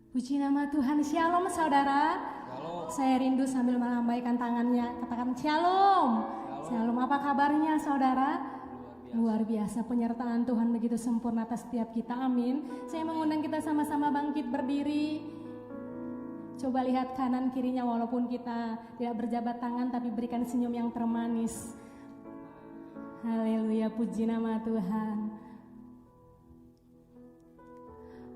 Puji nama Tuhan. Shalom saudara. Shalom. Saya rindu sambil melambaikan tangannya. Katakan shalom. Shalom. Apa kabarnya saudara? Luar biasa, penyertaan Tuhan begitu sempurna atas setiap kita. Amin. Saya mengundang kita sama-sama bangkit berdiri. Coba lihat kanan kirinya, walaupun kita tidak berjabat tangan, tapi berikan senyum yang termanis. Haleluya, puji nama Tuhan.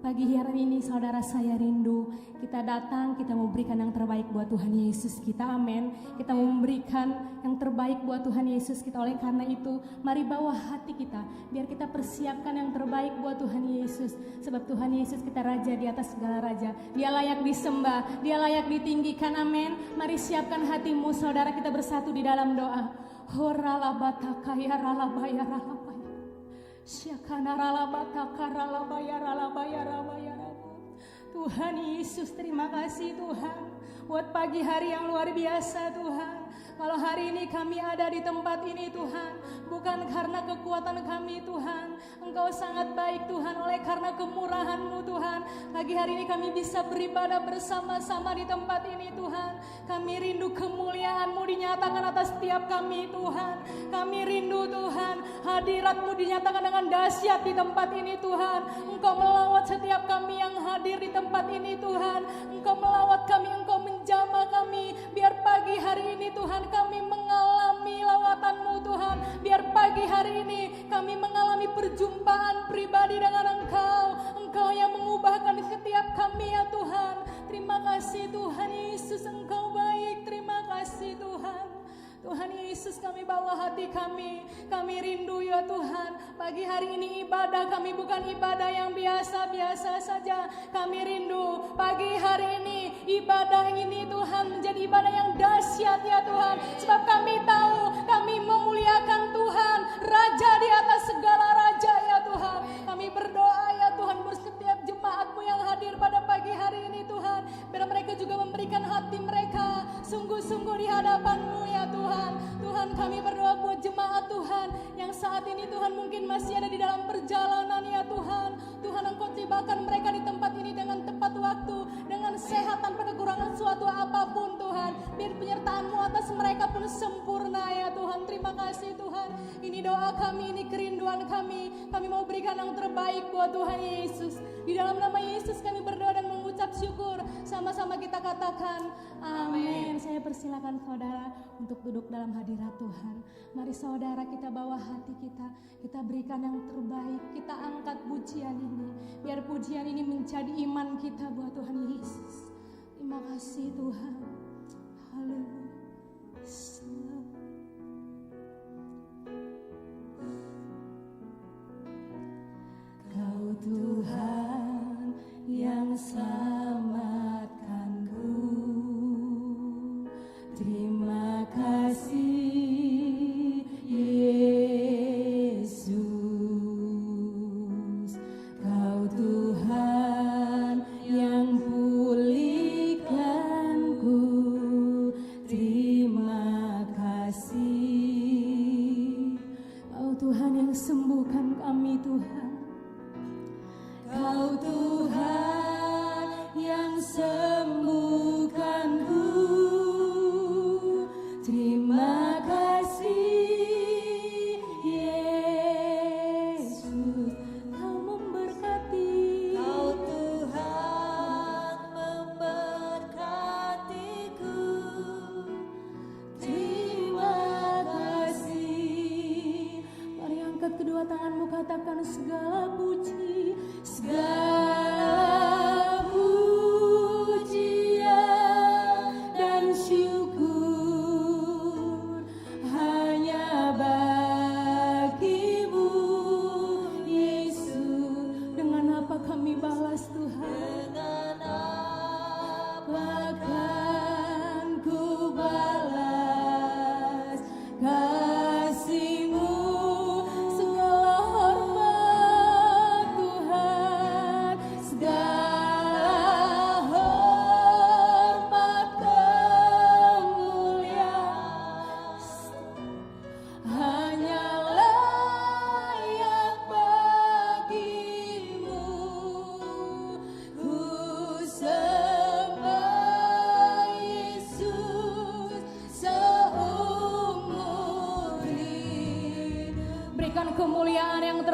Pagi hari ini saudara, saya rindu kita datang, kita mau berikan yang terbaik buat Tuhan Yesus kita, amin. Kita mau memberikan yang terbaik buat Tuhan Yesus kita. Oleh karena itu, mari bawa hati kita, biar kita persiapkan yang terbaik buat Tuhan Yesus. Sebab Tuhan Yesus kita Raja di atas segala raja. Dia layak disembah, Dia layak ditinggikan, amin. Mari siapkan hatimu saudara, kita bersatu di dalam doa. Horalabatakaya ralabaya ralabaya. Tuhan Yesus, terima kasih Tuhan buat pagi hari yang luar biasa Tuhan. Kalau hari ini kami ada di tempat ini Tuhan, bukan karena kekuatan kami Tuhan, Engkau sangat baik Tuhan. Oleh karena kemurahan-Mu Tuhan, pagi hari ini kami bisa beribadah bersama-sama di tempat ini Tuhan. Kami rindu kemuliaan-Mu dinyatakan atas setiap kami Tuhan. Kami rindu Tuhan, hadirat-Mu dinyatakan dengan dahsyat di tempat ini Tuhan. Engkau melawat setiap kami yang hadir di tempat ini Tuhan. Engkau melawat kami, Engkau menjamah kami. Biar pagi hari ini Tuhan kami mengalami lawatan-Mu Tuhan. Biar pagi hari ini kami mengalami perjumpaan pribadi dengan Engkau. Engkau yang mengubahkan setiap kami ya Tuhan. Terima kasih Tuhan Yesus, Engkau baik. Terima kasih Tuhan. Tuhan Yesus, kami bawa hati kami rindu ya Tuhan. Pagi hari ini ibadah kami bukan ibadah yang biasa-biasa saja. Kami rindu pagi hari ini ibadah ini Tuhan menjadi ibadah yang dahsyat ya Tuhan. Sebab kami tahu kami memuliakan Tuhan, Raja di atas segala raja ya Tuhan. Kami berdoa ya Tuhan buat setiap jemaat-Mu yang hadir pada pagi hari ini Tuhan. Biar mereka juga memberikan hati mereka sungguh-sungguh di hadapan-Mu ya Tuhan. Tuhan, kami berdoa buat jemaat Tuhan yang saat ini Tuhan mungkin masih ada di dalam perjalanan ya Tuhan. Tuhan, Engkau tibakan mereka di tempat ini dengan tepat waktu, dengan sehat tanpa kekurangan suatu apapun Tuhan. Biar penyertaan-Mu atas mereka pun sempurna ya Tuhan. Terima kasih Tuhan. Ini doa kami, ini kerinduan kami. Kami mau berikan yang terbaik buat Tuhan Yesus. Di dalam nama Yesus kami berdoa dan mengucap syukur. Sama-sama kita katakan amin. Saya persilakan saudara untuk duduk dalam hadirat Tuhan. Mari saudara kita bawa hati kita berikan yang terbaik, kita angkat pujian ini. Biar pujian ini menjadi iman kita buat Tuhan Yesus. Terima kasih Tuhan. Haleluya. Kau Tuhan yang selamatkanku. Terima kasih Yesus. Kau Tuhan yang pulihkanku. Terima kasih. Kau Tuhan yang sembuhkan kami Tuhan. Kau Tuhan yang sembuhkanku. Terima kasih Yesus. Kau memberkati. Kau Tuhan memberkatiku. Terima kasih. Mari angkat kedua tanganmu, katakan segala puji, segala pujian dan syukur hanya bagimu Yesus. Dengan apa kami balas Tuhan? Dengan Apa kan ku balas kasih-Mu? Segala hormat Tuhan, segala hormat kemuliaan hanya layak bagi-Mu.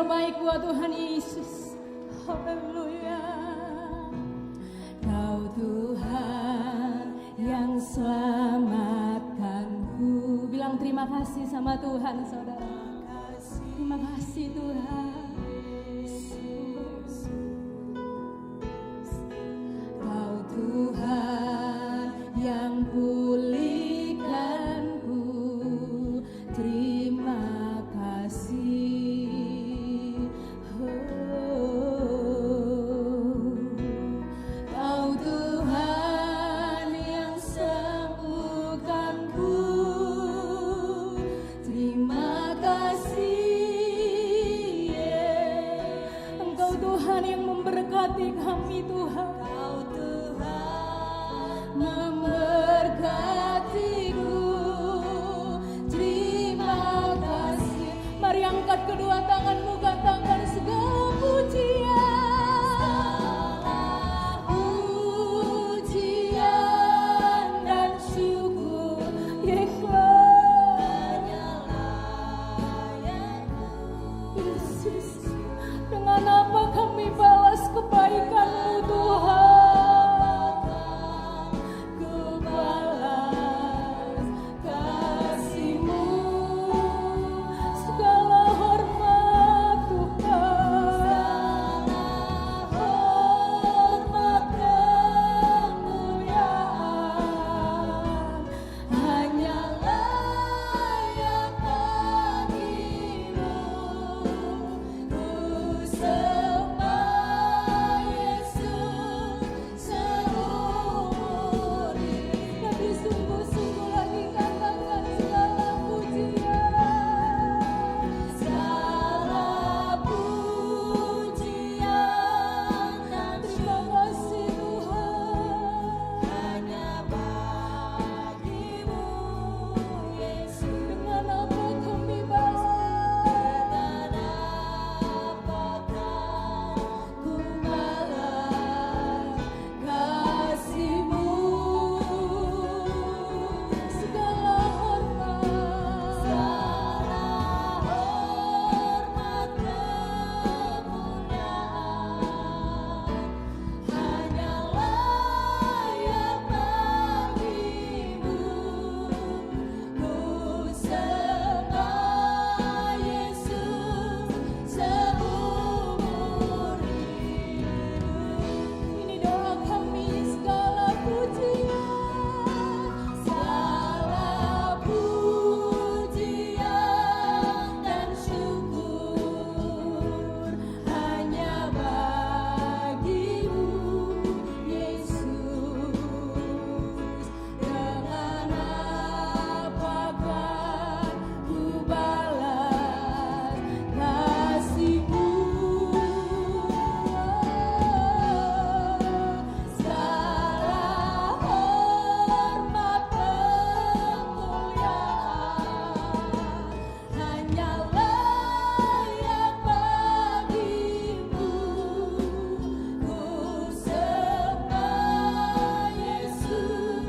terbaik buat Tuhan Yesus. Haleluya. Kau Tuhan yang selamatkanku. Bilang terima kasih sama Tuhan, saudara. Terima kasih Tuhan. Kau Tuhan yang pulihkanku. Terima kasih. Kau Tuhan yang sembuhkanku. Terima kasih. Engkau Tuhan yang memberkati kami Tuhan. Kau Tuhan Memberkatiku. Terima kasih. Mari angkat kedua tanganmu, katakan segala pujian dan syukur ikhlas. Yesus, dengan apa kami balas kebaikan-Mu Tuhan? Ku balas kasih-Mu. Segala hormat Tuhan, hormat kemuliaan hanya layak bagi-Mu. Ku sembah Yesus seumur hidup. Tapi sungguh-sungguh lagi katakan segala pujian dan terima kasih Tuhan hanya bagi-Mu Yesus. Dengan apa kami balas? Ku balas kasih-Mu. Segala hormat kemuliaan hanya layak bagi-Mu. Ku sembah Yesus seumur hidup. Ini doa kami. Segala pujian dan syukur hanya bagi-Mu Yesus. Dengan apakah ku balas kasih-Mu? Segala hormat kemuliaan hanya layak bagi-Mu. Ku sembah Yesus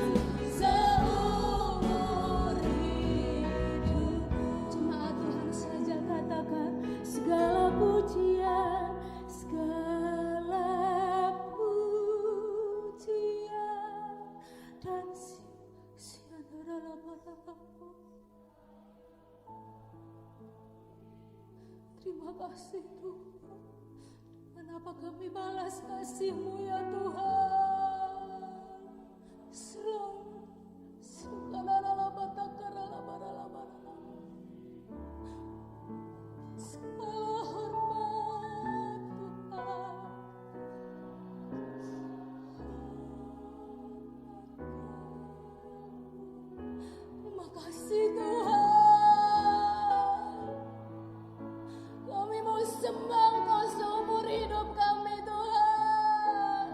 seumur hidup. Jemaat Tuhan saja katakan segala pujian dan terima kasih Tuhan. Kenapa kami balas kasih-Mu ya Tuhan? Selalu segala hormat Tuhan. Terima kasih Tuhan. Kami mau sembah Engkau seumur hidup kami Tuhan.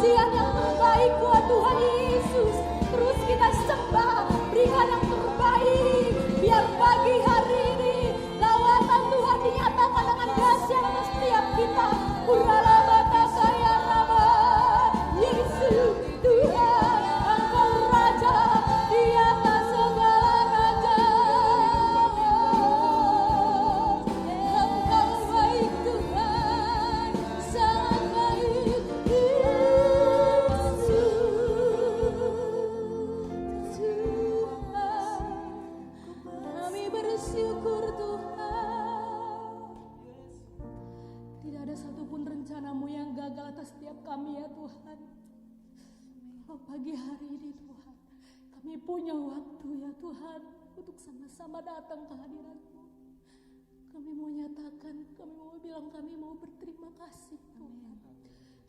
pujian yang terbaik buat Tuhan Yesus. Terus kita sembah, berikan yang terbaik. Biar pagi hari ini lawatan Tuhan dinyatakan dengan dahsyat atas setiap kita. Urala bata saya raba, Yesus Tuhan, Engkau Raja di atas segala raja. Engkau baik Tuhan, sangat baik Yesus. Tuhan, kami bersyukur Tuhan. Tidak ada satupun rencanamu yang gagal atas setiap kami ya Tuhan. Kalau pagi hari ini Tuhan, kami punya waktu ya Tuhan untuk sama-sama datang ke hadirat-Mu. Kami mau nyatakan, kami mau bilang kami mau berterima kasih Tuhan.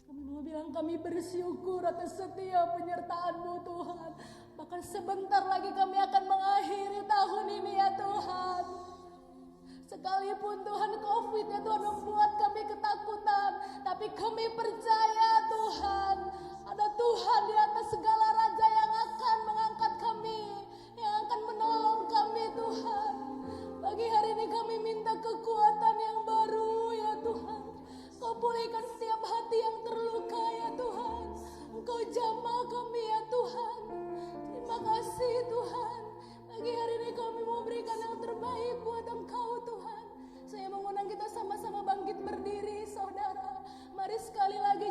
Kami mau bilang kami bersyukur atas setiap penyertaan-Mu Tuhan. Bahkan sebentar lagi kami akan mengakhiri tahun ini ya Tuhan. Sekalipun Tuhan COVID ya Tuhan membuat kami ketakutan, tapi kami percaya Tuhan, ada Tuhan di atas segala raja yang akan mengangkat kami, yang akan menolong kami Tuhan. Pagi hari ini kami minta kekuatan yang baru ya Tuhan. Kau pulihkan setiap hati yang terluka ya Tuhan. Engkau jamah kami ya Tuhan. Terima kasih Tuhan. Pagi hari ini kami mau berikan yang terbaik buat Engkau Tuhan. Saya mengundang kita sama-sama bangkit berdiri saudara. Mari sekali lagi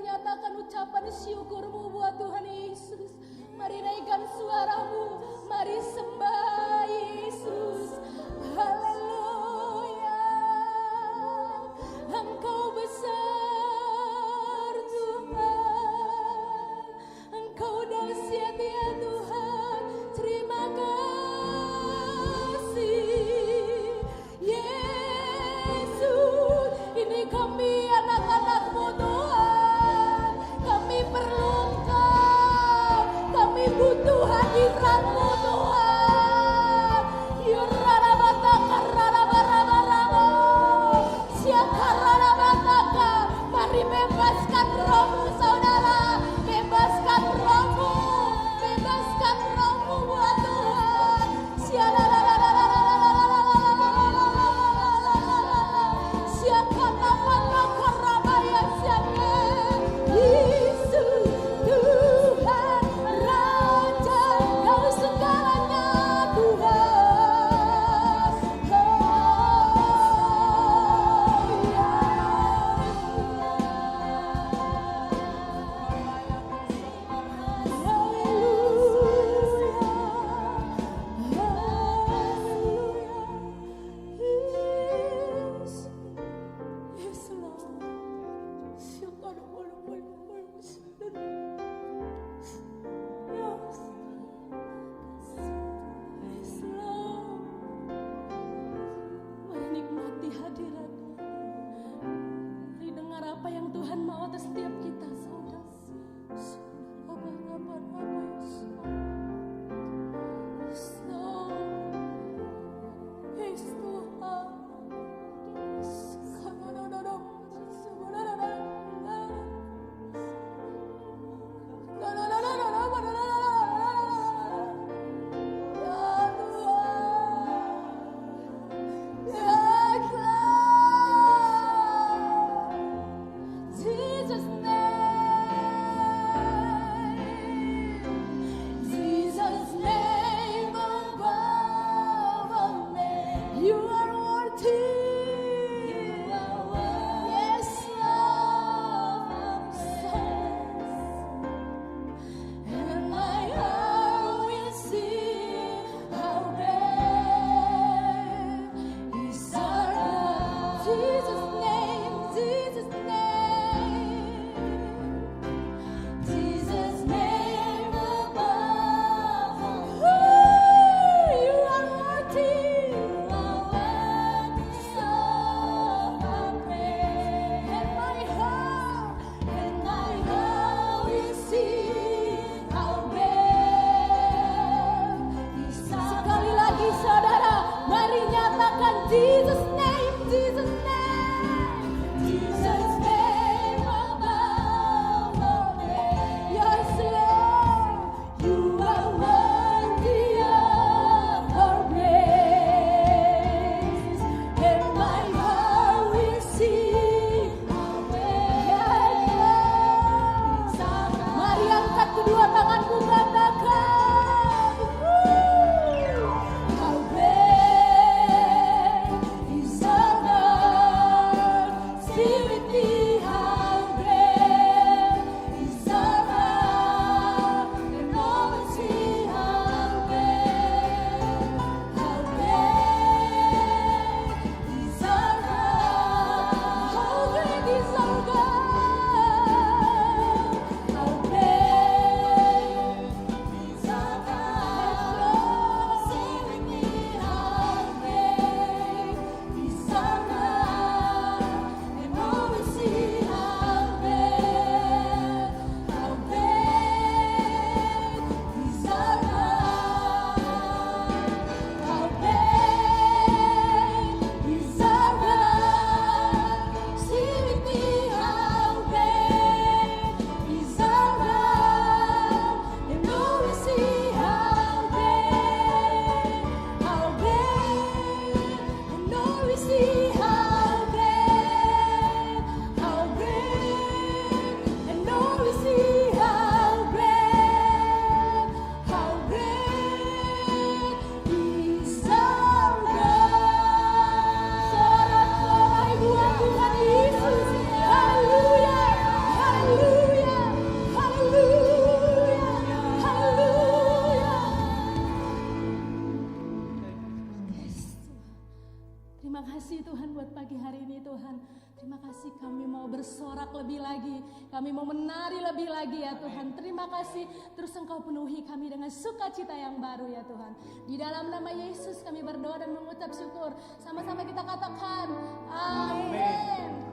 terima kasih, kami mau bersorak lebih lagi, kami mau menari lebih lagi ya Tuhan. Terima kasih, terus Engkau penuhi kami dengan sukacita yang baru ya Tuhan. Di dalam nama Yesus kami berdoa dan mengucap syukur. Sama-sama kita katakan, amin.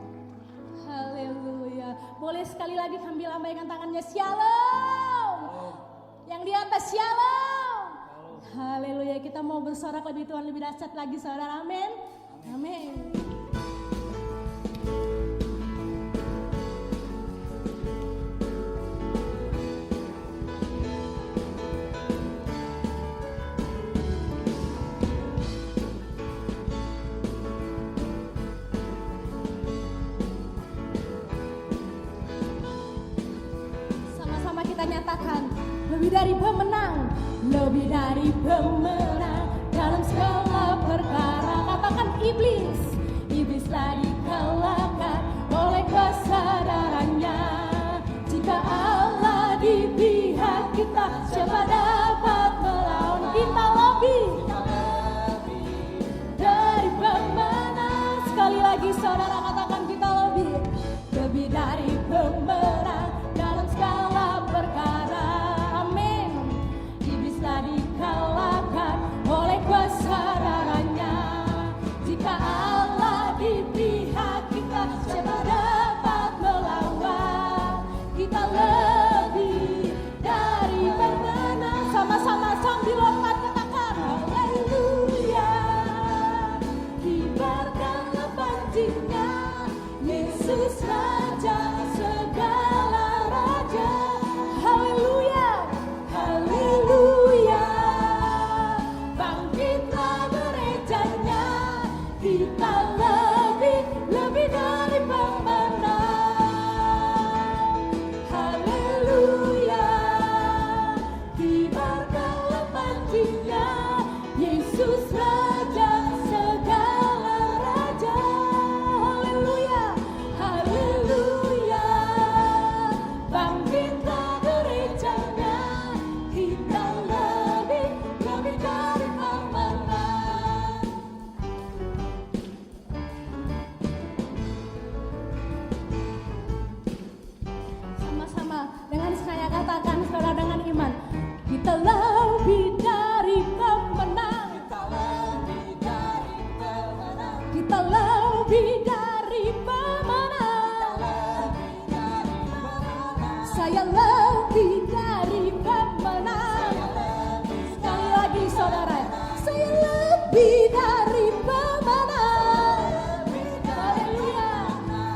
Haleluya. Boleh sekali lagi kami lambaikan tangannya, shalom. Yang di atas shalom. Haleluya. Kita mau bersorak lebih Tuhan, lebih dahsyat lagi saudara, amin. Amin. Kita nyatakan lebih dari pemenang, lebih dari pemenang dalam segala perkara. Katakan iblis telah dikalahkan oleh kesadarannya. Jika Allah di pihak kita, siapa dapat melawan kita? Lebih dari pemenang. Sekali lagi saudara katakan kita lebih dari pemenang dalam segala perkara. Amin. Iblis telah dikalahkan oleh kesadarannya. Jika Allah di pihak kita, siapa dapat melawan kita? Lebih dari pemenang. Sama-sama sambil lompat katakan haleluya. Kibarkanlah panjinya, Yesus Raja segala raja. Haleluya, haleluya. Bangkitlah gerejanya, kita lebih dari pemenang. Haleluya. Kibarkanlah panjinya, Yesus Raja segala raja. Haleluya, haleluya. Bangkitlah gerejanya, kita lebih dari pemenang. Sama-sama dengan saya katakan saudara dengan iman, kita lebih dari pemenang. Kita lebih dari pemenang. Saya lebih dari pemenang. Sekali lagi saudara, saya lebih dari pemenang. Haleluya.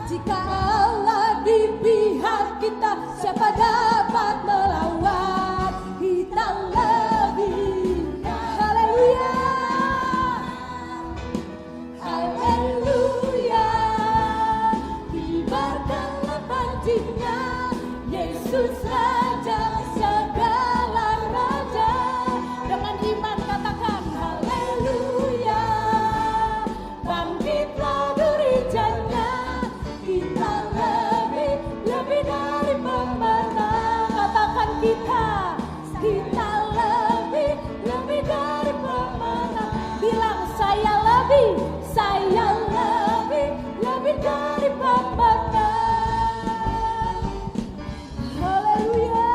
Jika Allah di pihak kita, siapa dapat melawan kita? Lebih. Haleluya. Haleluya. Kibarkanlah panjinya, Yesus Raja segala raja. Dengan iman katakan haleluya. Bangkitlah gerejanya, kita lebih dari pemenang. Katakan kita lebih dari pemenang. Bilang saya lebih dari pemenang. Haleluya.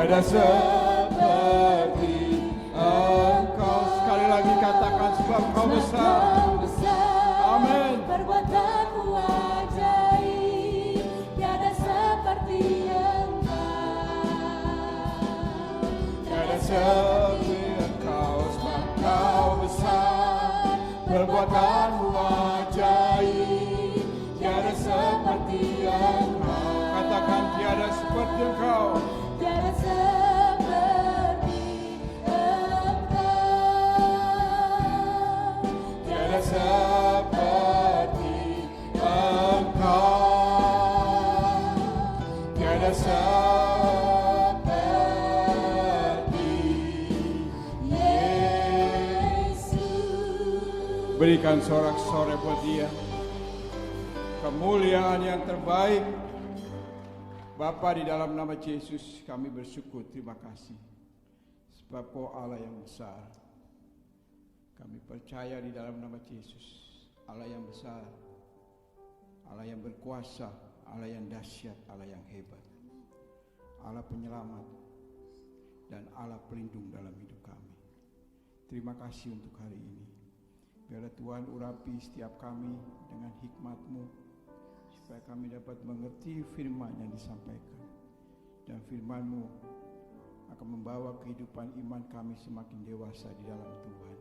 tiada seperti Engkau. Sekali lagi katakan, sebab Kau besar. Amin. Perbuatanmu ajaib, tiada seperti Engkau. Tiada seperti Engkau, sebab Kau besar. Perbuatanmu ajaib, tiada seperti Engkau. Katakan, tiada seperti Engkau. Tiada seperti Engkau. Tiada seperti Engkau. Tiada seperti Yesus. Berikan sorak-sorai buat Dia. Kemuliaan yang terbaik. Bapa, di dalam nama Yesus kami bersyukur, terima kasih. Sebab Kau Allah yang besar. Kami percaya di dalam nama Yesus, Allah yang besar, Allah yang berkuasa, Allah yang dahsyat, Allah yang hebat, Allah penyelamat, dan Allah pelindung dalam hidup kami. Terima kasih untuk hari ini. Biarlah Tuhan urapi setiap kami dengan hikmat-Mu, supaya kami dapat mengerti firman yang disampaikan. Dan firman-Mu akan membawa kehidupan iman kami semakin dewasa di dalam Tuhan.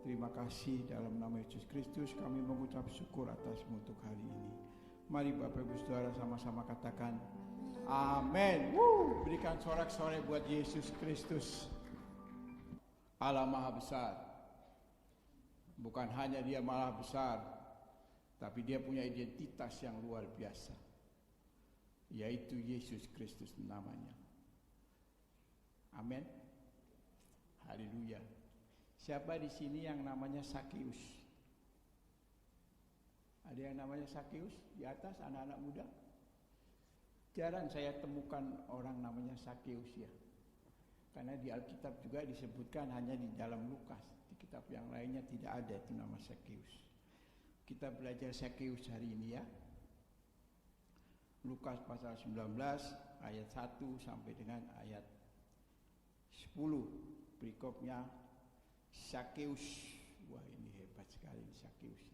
Terima kasih, dalam nama Yesus Kristus kami mengucap syukur atas-Mu untuk hari ini. Mari Bapak Ibu Saudara sama-sama katakan amin. Berikan sorak-sorai buat Yesus Kristus. Allah Maha Besar. Bukan hanya Dia Maha Besar, tapi Dia punya identitas yang luar biasa, yaitu Yesus Kristus namanya. Amin. Haleluya. Siapa di sini yang namanya Sakeus? Ada yang namanya Sakeus di atas, anak-anak muda? Jarang saya temukan orang namanya Sakeus ya. Karena di Alkitab juga disebutkan hanya di dalam Lukas. Di kitab yang lainnya tidak ada itu nama Sakeus. Kita belajar Sakeus hari ini ya. Lukas pasal 19 ayat 1 sampai dengan ayat 10. Berikutnya Sakeus. Wah, ini hebat sekali Sakeus.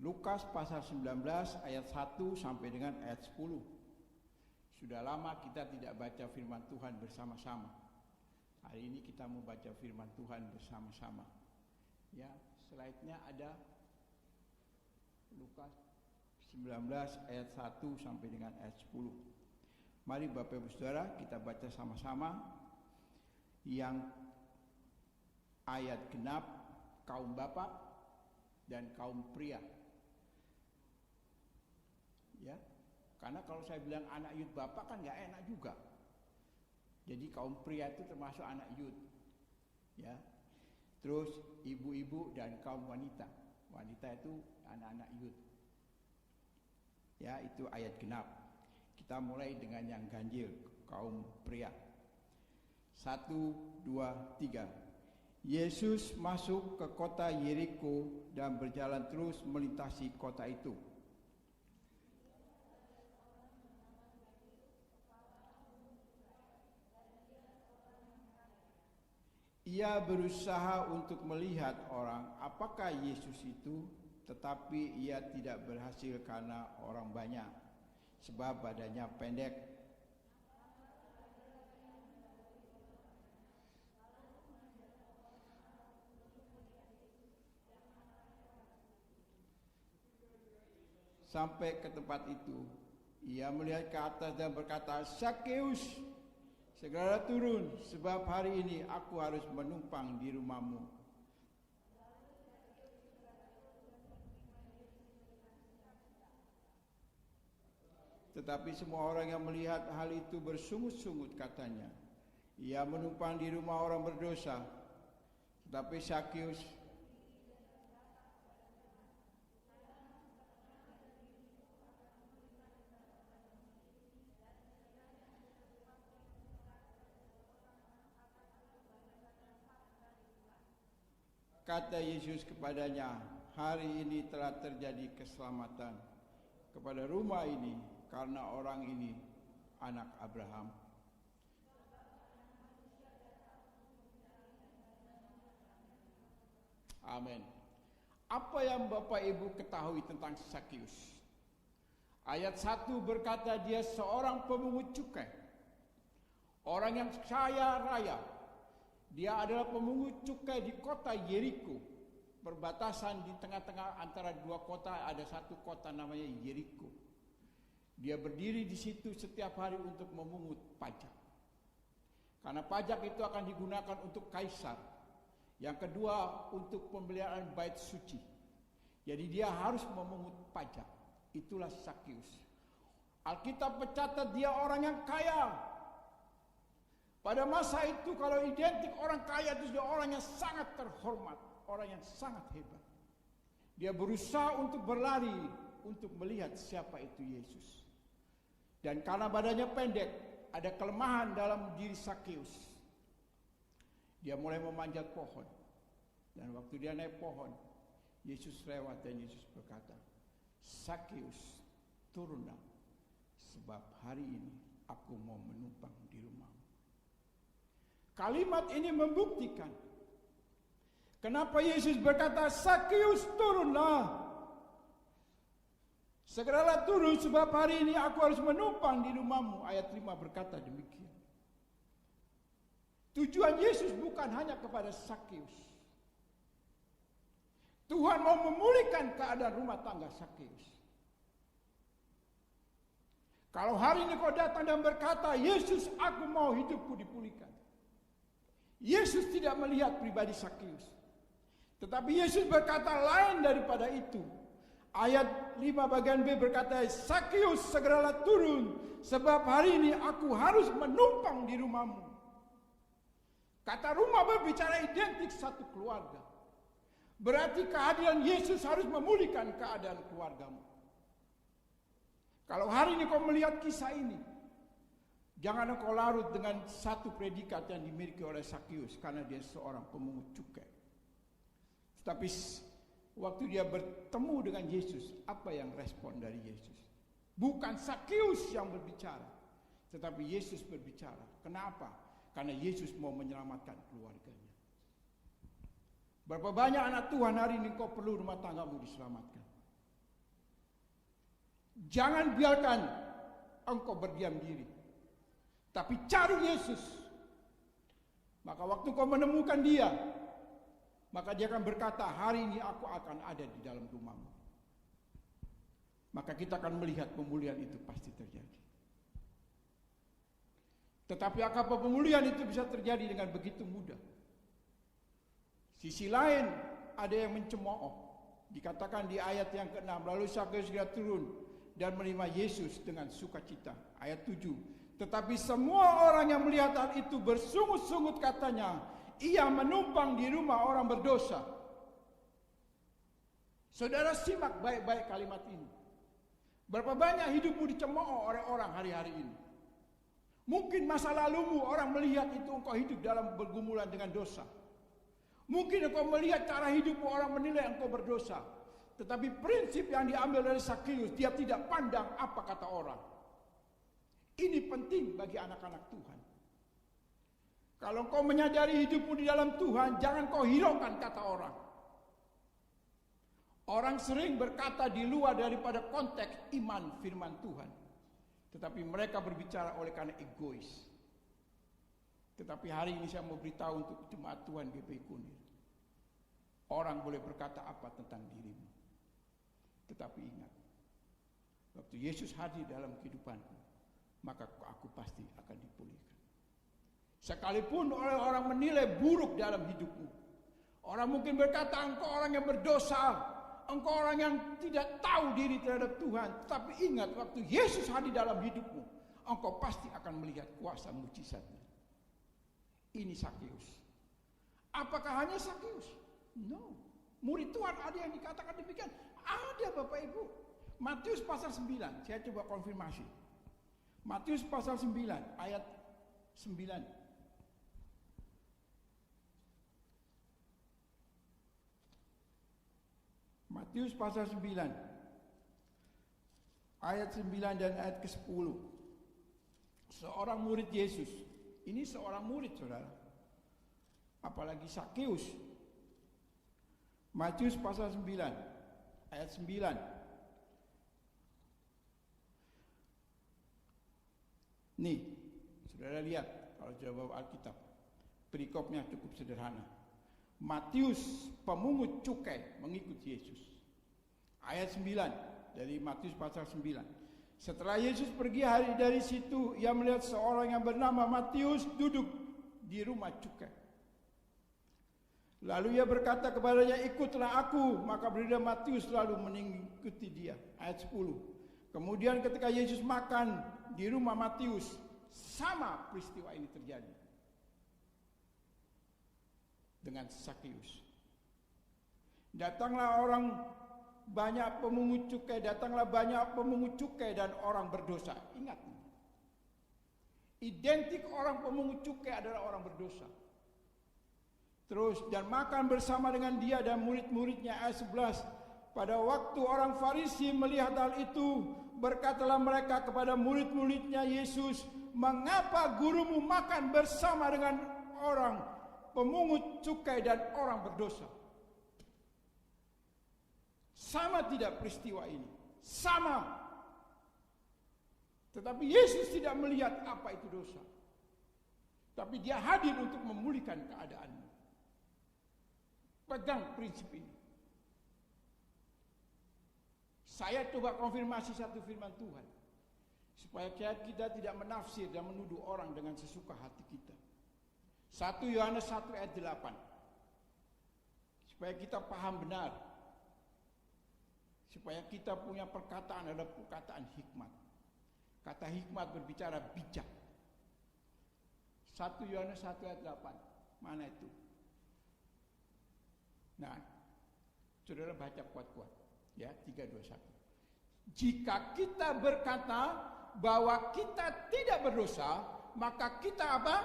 Lukas pasal 19 ayat 1 sampai dengan ayat 10. Sudah lama kita tidak baca firman Tuhan bersama-sama. Hari ini kita mau baca firman Tuhan bersama-sama. Ya, slide-nya ada Lukas 19 ayat 1 sampai dengan ayat 10. Mari Bapak Ibu Saudara kita baca sama-sama. Yang ayat genap kaum bapak dan kaum pria. Ya. Karena kalau saya bilang anak Yud bapak kan nggak enak juga. Jadi kaum pria itu termasuk anak Yud. Ya. Terus ibu-ibu dan kaum wanita. Wanita itu anak-anak Yud. Ya, itu ayat genap. Kita mulai dengan yang ganjil, kaum pria. 1, 2, 3. Yesus masuk ke kota Yeriko dan berjalan terus melintasi kota itu. Ia berusaha untuk melihat orang apakah Yesus itu, tetapi ia tidak berhasil karena orang banyak, sebab badannya pendek. Sampai ke tempat itu, ia melihat ke atas dan berkata, Sakeus, segera turun, sebab hari ini aku harus menumpang di rumahmu. Tetapi semua orang yang melihat hal itu bersungut-sungut katanya, ia menumpang di rumah orang berdosa. Tetapi Sakeus kata Yesus kepadanya, hari ini telah terjadi keselamatan kepada rumah ini, karena orang ini anak Abraham. Amin. Apa yang Bapak Ibu ketahui tentang Sakius? Ayat 1 berkata dia seorang pemungut cukai. Orang yang kaya raya. Dia adalah pemungut cukai di kota Yeriko. Perbatasan di tengah-tengah antara dua kota, ada satu kota namanya Yeriko. Dia berdiri di situ setiap hari untuk memungut pajak. Karena pajak itu akan digunakan untuk kaisar. Yang kedua untuk pemeliharaan bait suci. Jadi dia harus memungut pajak. Itulah Sakius. Alkitab mencatat dia orang yang kaya. Pada masa itu kalau identik orang kaya itu dia orang yang sangat terhormat, orang yang sangat hebat. Dia berusaha untuk berlari untuk melihat siapa itu Yesus. Dan karena badannya pendek, ada kelemahan dalam diri Sakius. Dia mulai memanjat pohon. Dan waktu dia naik pohon, Yesus lewat dan Yesus berkata, "Sakius, turunlah, sebab hari ini aku mau menumpang di rumahmu." Kalimat ini membuktikan kenapa Yesus berkata, "Sakius, turunlah. Segeralah turun sebab hari ini aku harus menumpang di rumahmu." Ayat 5 berkata demikian. Tujuan Yesus bukan hanya kepada Sakius. Tuhan mau memulihkan keadaan rumah tangga Sakius. Kalau hari ini kau datang dan berkata, "Yesus, aku mau hidupku dipulihkan." Yesus tidak melihat pribadi Sakius. Tetapi Yesus berkata lain daripada itu. Ayat 5 bagian B berkata, "Sakius, segeralah turun, sebab hari ini aku harus menumpang di rumahmu." Kata rumah berbicara identik satu keluarga. Berarti kehadiran Yesus harus memulihkan keadaan keluargamu. Kalau hari ini kau melihat kisah ini, jangan engkau larut dengan satu predikat yang dimiliki oleh Sakius karena dia seorang pemungut cukai. Tetapi waktu dia bertemu dengan Yesus, apa yang respon dari Yesus? Bukan Sakius yang berbicara, tetapi Yesus berbicara. Kenapa? Karena Yesus mau menyelamatkan keluarganya. Berapa banyak anak Tuhan hari ini kau perlu rumah tanggamu diselamatkan. Jangan biarkan engkau berdiam diri, tapi cari Yesus. Maka waktu kau menemukan dia, maka dia akan berkata, "Hari ini aku akan ada di dalam rumahmu." Maka kita akan melihat pemulihan itu pasti terjadi. Tetapi apa pemulihan itu bisa terjadi dengan begitu mudah? Sisi lain ada yang mencemooh. Dikatakan di ayat yang ke-6, lalu Sakius segera turun dan menerima Yesus dengan sukacita. Ayat 7. Tetapi semua orang yang melihat hal itu bersungut-sungut katanya, "Ia menumpang di rumah orang berdosa." Saudara simak baik-baik kalimat ini. Berapa banyak hidupmu dicemooh oleh orang hari-hari ini? Mungkin masa lalumu orang melihat itu engkau hidup dalam bergumulan dengan dosa. Mungkin engkau melihat cara hidupmu orang menilai engkau berdosa. Tetapi prinsip yang diambil dari Sakius, dia tidak pandang apa kata orang. Ini penting bagi anak-anak Tuhan. Kalau kau menyadari hidupmu di dalam Tuhan, jangan kau hiraukan kata orang. Orang sering berkata di luar daripada konteks iman firman Tuhan. Tetapi mereka berbicara oleh karena egois. Tetapi hari ini saya mau beritahu untuk jemaat Tuhan GPI Kunir. Orang boleh berkata apa tentang dirimu. Tetapi ingat, waktu Yesus hadir dalam kehidupanku, maka aku pasti akan dipulihkan. Sekalipun orang menilai buruk dalam hidupmu. Orang mungkin berkata engkau orang yang berdosa, engkau orang yang tidak tahu diri terhadap Tuhan. Tapi ingat, waktu Yesus hadir dalam hidupmu, engkau pasti akan melihat kuasa mujizatnya. Ini Sakius. Apakah hanya Sakius? No. Murid Tuhan ada yang dikatakan demikian. Ada Bapak Ibu. Matius pasal 9. Saya coba konfirmasi. Matius pasal 9 ayat 9. Matius pasal 9 ayat 9 dan ayat ke-10. seorang murid Yesus. Ini seorang murid, saudara. Apalagi Sakeus. Matius pasal 9 ayat 9. Nih, saudara lihat kalau sudah bawa Alkitab. Perikopnya cukup sederhana. Matius pemungut cukai mengikut Yesus. Ayat 9 dari Matius pasal 9. Setelah Yesus pergi hari dari situ, ia melihat seorang yang bernama Matius duduk di rumah cukai. Lalu ia berkata kepadanya, ikutlah aku. Maka berdiri Matius lalu mengikuti dia. Ayat 10. Kemudian ketika Yesus makan di rumah Matius, sama peristiwa ini terjadi dengan Sakeus. Datanglah banyak pemungut cukai dan orang berdosa. Ingat, identik orang pemungut cukai adalah orang berdosa. Terus, dan makan bersama dengan dia dan murid-muridnya. Ayat 11. Pada waktu orang Farisi melihat hal itu, berkatalah mereka kepada murid-muridnya Yesus, mengapa gurumu makan bersama dengan orang pemungut cukai dan orang berdosa? Sama tidak peristiwa ini? Sama. Tetapi Yesus tidak melihat apa itu dosa. Tapi dia hadir untuk memulihkan keadaanmu. Pegang prinsip ini. Saya coba konfirmasi satu firman Tuhan. Supaya kita tidak menafsir dan menuduh orang dengan sesuka hati kita. 1 Yohanes 1 ayat 8. Supaya kita paham benar. Supaya kita punya perkataan adalah perkataan hikmat. Kata hikmat berbicara bijak. 1 Yohanes 1 ayat 8. Mana itu? Nah, saudara baca kuat-kuat. Ya, 3, 2, 1. Jika kita berkata bahwa kita tidak berdosa, maka kita apa?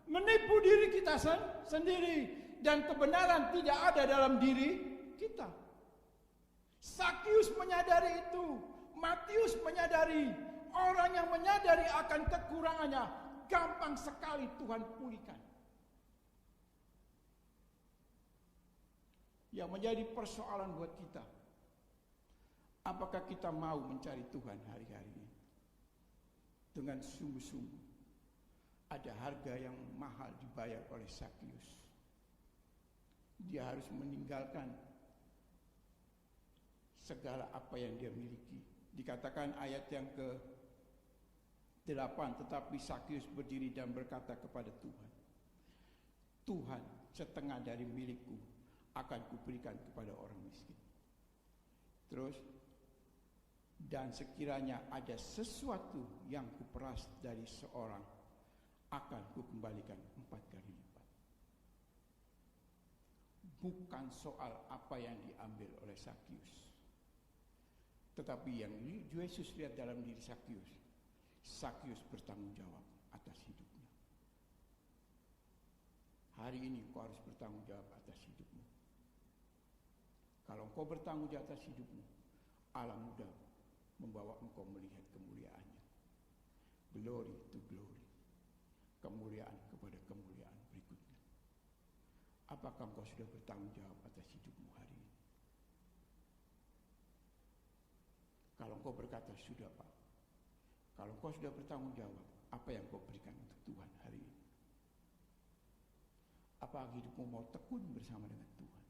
Menipu diri kita sendiri. Dan kebenaran tidak ada dalam diri kita. Sakeus menyadari itu. Matius menyadari. Orang yang menyadari akan kekurangannya, gampang sekali Tuhan pulihkan. Yang menjadi persoalan buat kita, apakah kita mau mencari Tuhan hari-hari ini dengan sungguh-sungguh? Ada harga yang mahal dibayar oleh Sakeus. Dia harus meninggalkan segala apa yang dia miliki. Dikatakan ayat yang ke-8, tetapi Sakeus berdiri dan berkata kepada Tuhan, Tuhan, setengah dari milikku akan kuberikan kepada orang miskin. Terus, dan sekiranya ada sesuatu yang kuperas dari seorang, akan kukembalikan 4 kali lipat. Bukan soal apa yang diambil oleh Sakeus, tetapi yang Yesus lihat dalam diri Sakeus. Sakeus bertanggung jawab atas hidupnya. Hari ini kau harus bertanggung jawab atas hidupmu. Kalau engkau bertanggung jawab atas hidupmu, Allah mudah membawa engkau melihat kemuliaannya. Glory to glory. Kemuliaan kepada kemuliaan berikutnya. Apakah engkau sudah bertanggung jawab atas hidupmu hari ini? Kalau engkau berkata sudah, Pak. Kalau engkau sudah bertanggung jawab, apa yang kau berikan untuk Tuhan hari ini? Apa hidupmu mau tekun bersama dengan Tuhan?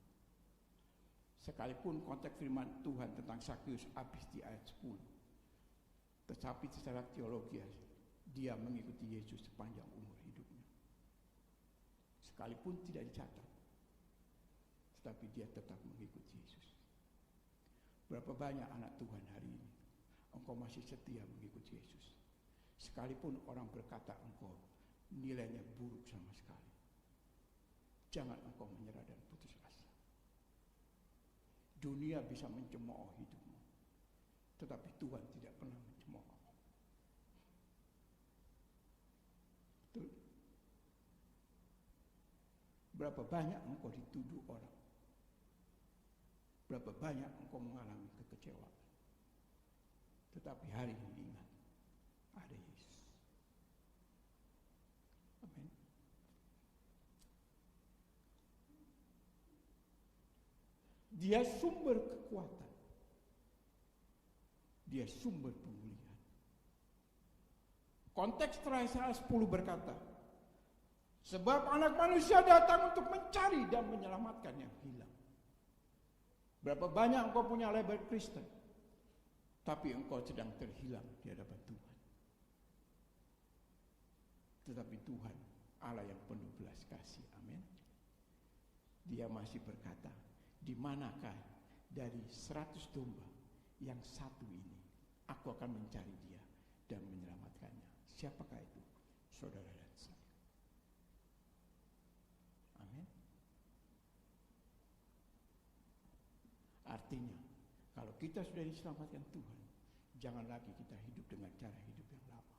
Sekalipun konteks firman Tuhan tentang Sakeus habis di ayat 10. Tetapi secara teologi dia mengikuti Yesus sepanjang umur hidupnya. Sekalipun tidak dicatat, tetapi dia tetap mengikuti Yesus. Berapa banyak anak Tuhan hari ini engkau masih setia mengikuti Yesus, sekalipun orang berkata engkau nilainya buruk sama sekali. Jangan engkau menyerah dan putus asa. Dunia bisa mencemooh hidupmu, tetapi Tuhan tidak pernah mencemooh. Betul? Berapa banyak engkau dituduh orang? Berapa banyak engkau mengalami kekecewaan? Tetapi hari ini ingat, ada Yesus. Dia sumber kekuatan. Dia sumber pemulihan. Konteks Yesaya 10 berkata, sebab anak manusia datang untuk mencari dan menyelamatkan yang hilang. Berapa banyak engkau punya label Kristen, tapi engkau sedang terhilang di hadapan Tuhan. Tetapi Tuhan Allah yang penuh belas kasih, amin. Dia masih berkata, di manakah dari 100 domba yang satu ini, aku akan mencari dia dan menyelamatkannya. Siapakah itu? Saudara dan saya. Amin. Artinya, kalau kita sudah diselamatkan Tuhan, jangan lagi kita hidup dengan cara hidup yang lama.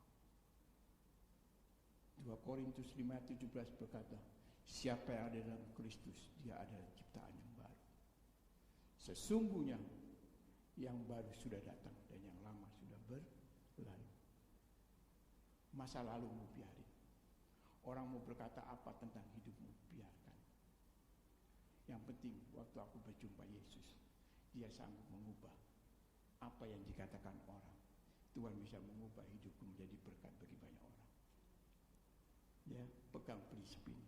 2 Korintus 5:17 berkata, siapa yang ada dalam Kristus, dia adalah ciptaan yang baru. Sesungguhnya yang baru sudah datang dan yang lama sudah berlalu. Masa lalu mau biarin. Orang mau berkata apa tentang hidupmu, biarkan. Yang penting waktu aku berjumpa Yesus, dia sanggup mengubah apa yang dikatakan orang. Tuhan bisa mengubah hidupku menjadi berkat bagi banyak orang. Ya, pegang prinsip ini.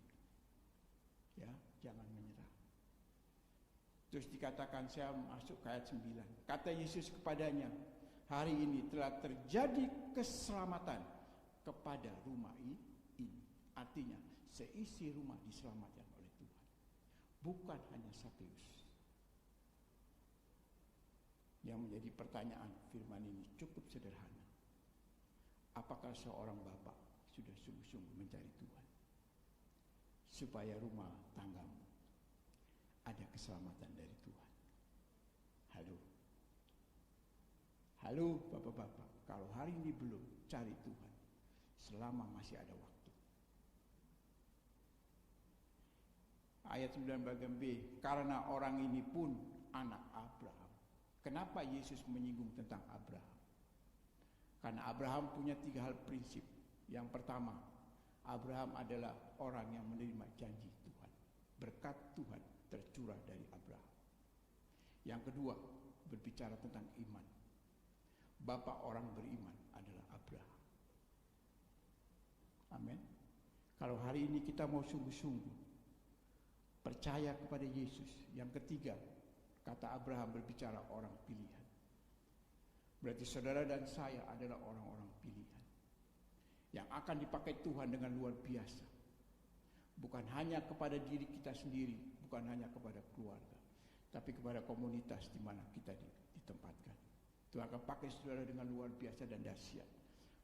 Ya, jangan menyerah. Terus dikatakan, saya masuk ke ayat 9. Kata Yesus kepadanya, hari ini telah terjadi keselamatan kepada rumah ini. Artinya, seisi rumah diselamatkan oleh Tuhan. Bukan hanya Sakeus. Yang menjadi pertanyaan firman ini cukup sederhana. Apakah seorang bapak sudah sungguh-sungguh mencari Tuhan supaya rumah tanggamu ada keselamatan dari Tuhan? Halo. Halo bapak-bapak, kalau hari ini belum, cari Tuhan selama masih ada waktu. Ayat 9 bagian B, karena orang ini pun anak Abraham. Kenapa Yesus menyinggung tentang Abraham? Karena Abraham punya 3 hal prinsip. Yang pertama, Abraham adalah orang yang menerima janji Tuhan. Berkat Tuhan tercurah dari Abraham. Yang kedua, berbicara tentang iman. Bapak orang beriman adalah Abraham. Amin. Kalau hari ini kita mau sungguh-sungguh percaya kepada Yesus. Yang ketiga, kata Abraham berbicara orang pilihan. Berarti saudara dan saya adalah orang-orang pilihan yang akan dipakai Tuhan dengan luar biasa. Bukan hanya kepada diri kita sendiri, bukan hanya kepada keluarga, tapi kepada komunitas di mana kita ditempatkan. Tuhan akan pakai saudara dengan luar biasa dan dahsyat.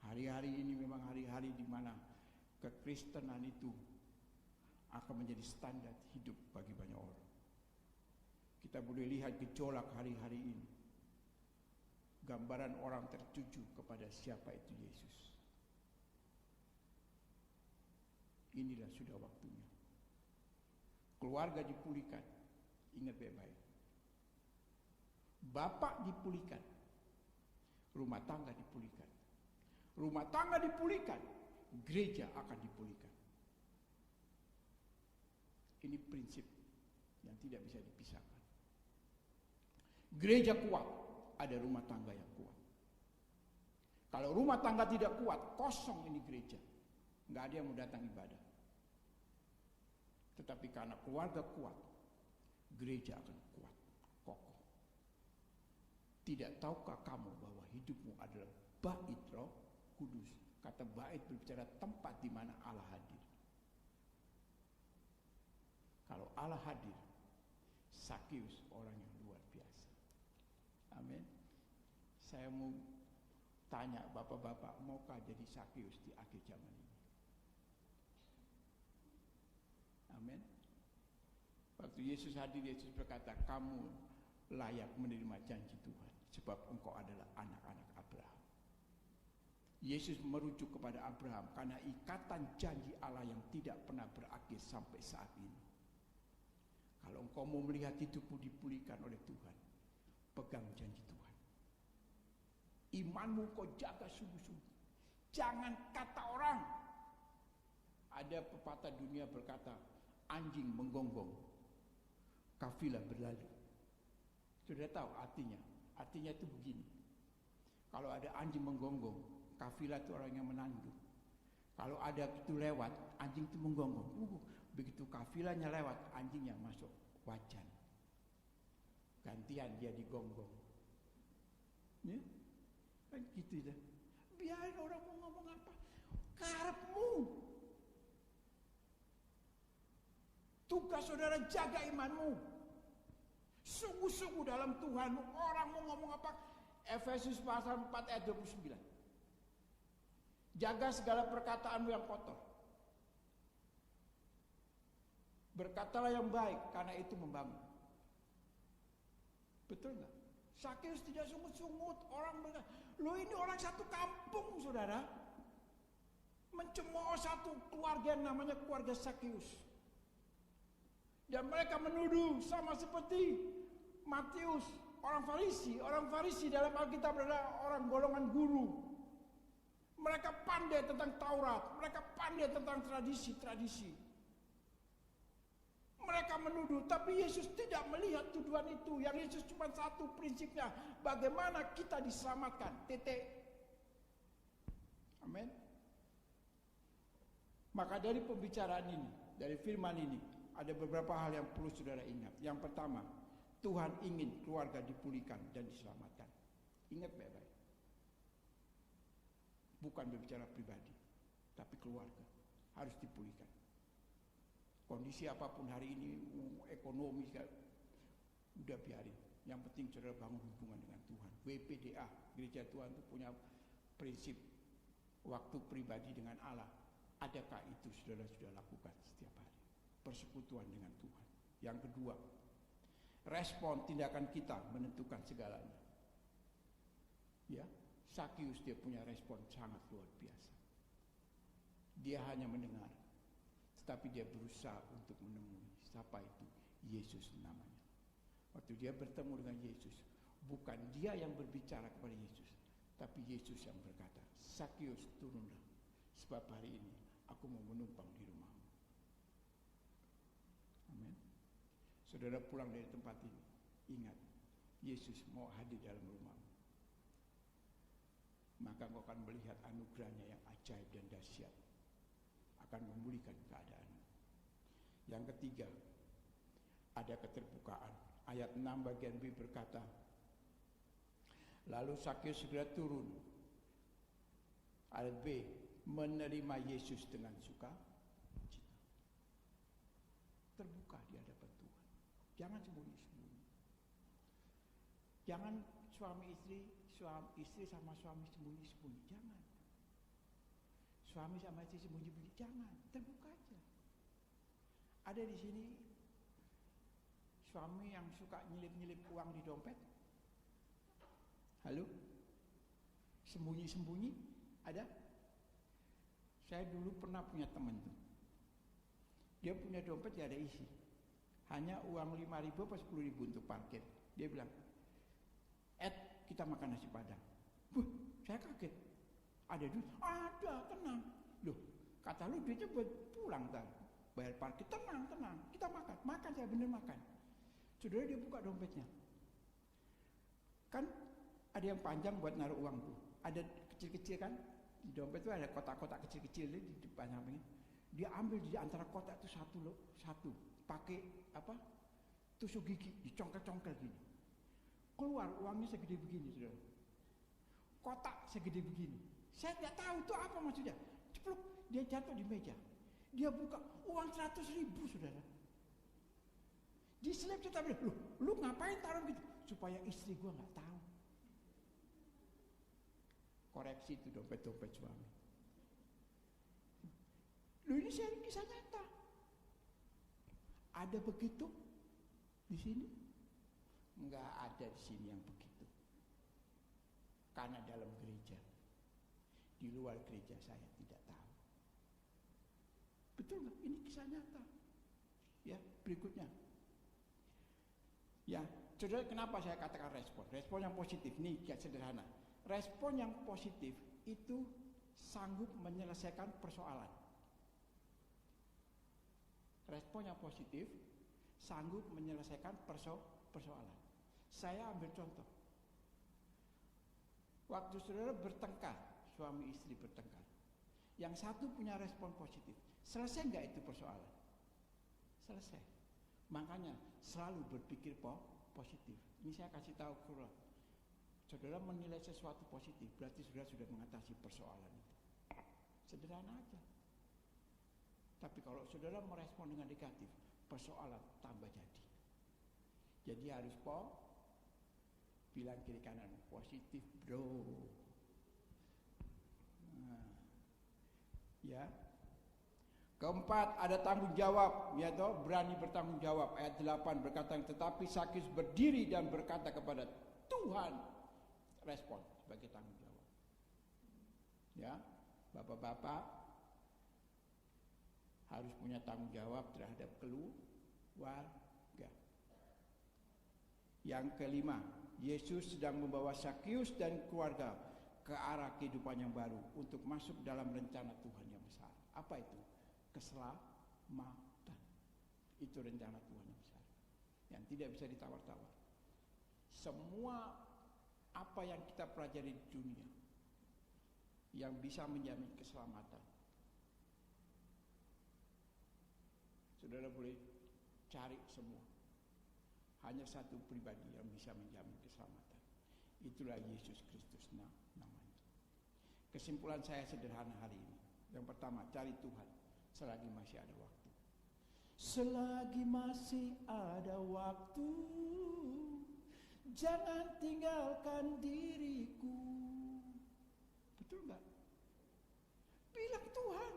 Hari-hari ini memang hari-hari di mana kekristenan itu akan menjadi standar hidup bagi banyak orang. Kita boleh lihat gejolak hari-hari ini. Gambaran orang tertuju kepada siapa itu Yesus. Inilah sudah waktunya. Keluarga dipulihkan. Ingat baik-baik. Bapak dipulihkan. Rumah tangga dipulihkan. Rumah tangga dipulihkan. Gereja akan dipulihkan. Ini prinsip yang tidak bisa dipisahkan. Gereja kuat, ada rumah tangga yang kuat. Kalau rumah tangga tidak kuat, kosong ini gereja. Nggak ada yang mau datang ibadah. Tetapi karena keluarga kuat, gereja akan kuat, kokoh. Tidak tahukah kamu bahwa hidupmu adalah bait Roh Kudus? Kata bait berbicara tempat di mana Allah hadir. Kalau Allah hadir, Sakeus orang yang luar biasa. Amin. Saya mau tanya bapak-bapak, maukah jadi Sakeus di akhir zaman ini? Amin. Waktu Yesus hadir, Yesus berkata, kamu layak menerima janji Tuhan, sebab engkau adalah anak-anak Abraham. Yesus merujuk kepada Abraham karena ikatan janji Allah yang tidak pernah berakhir sampai saat ini. Kalau engkau mau melihat hidupmu dipulihkan oleh Tuhan, pegang janji Tuhan. Imanmu kau jaga sungguh-sungguh. Jangan kata orang. Ada pepatah dunia berkata, anjing menggonggong, kafilah berlalu. Sudah tahu artinya? Artinya itu begini. Kalau ada anjing menggonggong, kafilah itu orang yang menandu. Kalau ada itu lewat, anjing itu menggonggong. Begitu kafilahnya lewat, anjingnya masuk wajan. Gantian dia digonggong. Ya? Kan gitu ya. Biarin orang mau ngomong apa. Karepmu. Tugas saudara jaga imanmu. Sungguh-sungguh dalam Tuhanmu. Orang mau ngomong apa. Efesus pasal 4 ayat 29. Jaga segala perkataanmu yang kotor. Berkatalah yang baik, karena itu membangun. Betul nggak? Sakeus tidak sungut-sungut. Orang berkata, lo ini orang satu kampung, saudara. Mencemooh satu keluarga yang namanya keluarga Sakeus. Dan mereka menuduh sama seperti Matius, orang Farisi. Orang Farisi dalam Alkitab adalah orang golongan guru. Mereka pandai tentang Taurat, mereka pandai tentang tradisi-tradisi. Mereka menuduh, tapi Yesus tidak melihat tuduhan itu. Yang Yesus cuma satu prinsipnya, bagaimana kita diselamatkan. Titik. Amin. Maka dari pembicaraan ini, dari firman ini, ada beberapa hal yang perlu saudara ingat. Yang pertama, Tuhan ingin keluarga dipulihkan dan diselamatkan. Ingat baik-baik. Bukan berbicara pribadi, tapi keluarga harus dipulihkan. Kondisi apapun hari ini, ekonomi, udah biarin. Yang penting saudara bangun hubungan dengan Tuhan. WPDA, Gereja Tuhan itu punya prinsip waktu pribadi dengan Allah. Adakah itu saudara sudah lakukan setiap hari? Persekutuan dengan Tuhan. Yang kedua, respon tindakan kita menentukan segalanya. Ya, Sakeus dia punya respon sangat luar biasa. Dia hanya mendengar, tetapi dia berusaha untuk menemui siapa itu Yesus namanya. Waktu dia bertemu dengan Yesus, bukan dia yang berbicara kepada Yesus, tapi Yesus yang berkata, Sakeus turunlah, sebab hari ini aku mau menumpang di rumahmu. Amin. Saudara pulang dari tempat ini, ingat, Yesus mau hadir dalam rumahmu. Maka engkau akan melihat anugerahnya yang ajaib dan dahsyat, akan memulihkan keadaan. Yang ketiga, ada keterbukaan. Ayat 6 bagian B berkata, lalu Sakeus segera turun. Ayat B, menerima Yesus dengan sukacita. Terbuka di hadapan Tuhan. Jangan sembunyi-sembunyi. Jangan suami istri sama suami sembunyi-sembunyi. Jangan. Suami sama istri sembunyi-sembunyi. Jangan. Terbuka aja. Ada di sini suami yang suka nyelip-nyelip uang di dompet? Halo? Sembunyi-sembunyi? Ada? Saya dulu pernah punya teman tuh. Dia punya dompet gak ada isi. Hanya uang 5.000 atau 10.000 untuk parkir. Dia bilang, kita makan nasi padang. Saya kaget. Ada duit? Ada, tenang. Loh, kata lu duitnya buat pulang kan? Bayar parkir, tenang. Kita makan. Makan, saya bener makan. Saudara dia buka dompetnya. Kan ada yang panjang buat naruh uang tuh. Ada kecil-kecil kan? Di dompet tuh ada kotak-kotak kecil-kecil di depan sampingnya. Dia ambil di antara kotak itu satu. Pakai apa? Tusuk gigi, dicongkel-congkel gini. Keluar uangnya segede begini, saudara. Kotak segede begini. Saya tidak tahu itu apa maksudnya. Ceplok, dia jatuh di meja. Dia buka uang 100.000, saudara. Diselip, kita bilang, lu ngapain taruh gitu? Supaya istri gua nggak tahu. Koreksi itu dompet-dompet suami. Lu ini saya kisah nyata. Ada begitu di sini? Enggak ada di sini yang begitu. Karena dalam gereja, di luar gereja saya tidak tahu. Betul nggak? Ini kisah nyata. Ya, berikutnya. Ya, saudara, kenapa saya katakan respon? Respon yang positif, nih kayak sederhana. Respon yang positif itu sanggup menyelesaikan persoalan. Respon yang positif sanggup menyelesaikan persoalan. Saya ambil contoh. Waktu saudara bertengkar, suami istri bertengkar, yang satu punya respon positif, selesai nggak itu persoalan? Selesai. Makanya selalu berpikir positif. Ini saya kasih tahu saudara. Saudara menilai sesuatu positif, berarti saudara sudah mengatasi persoalan itu. Sederhana aja. Tapi kalau saudara merespon dengan negatif, persoalan tambah jadi. Jadi harus bilang kiri kanan, positif bro. Nah, ya. Keempat, ada tanggung jawab, ya toh, berani bertanggung jawab. Ayat 8 berkata, tetapi Sakyus berdiri dan berkata kepada Tuhan, respon sebagai tanggung jawab. Ya, bapak-bapak harus punya tanggung jawab terhadap keluarga. Yang kelima, Yesus sedang membawa Sakyus dan keluarga ke arah kehidupan yang baru untuk masuk dalam rencana Tuhan yang besar. Apa itu? Keselamatan. Itu rencana Tuhan yang besar, yang tidak bisa ditawar-tawar. Semua apa yang kita pelajari di dunia yang bisa menjamin keselamatan, saudara boleh cari semua. Hanya satu pribadi yang bisa menjamin keselamatan. Itulah Yesus Kristus namanya. Kesimpulan saya sederhana hari ini. Yang pertama, cari Tuhan selagi masih ada waktu. Selagi masih ada waktu, jangan tinggalkan diriku. Betul nggak? Bilang Tuhan,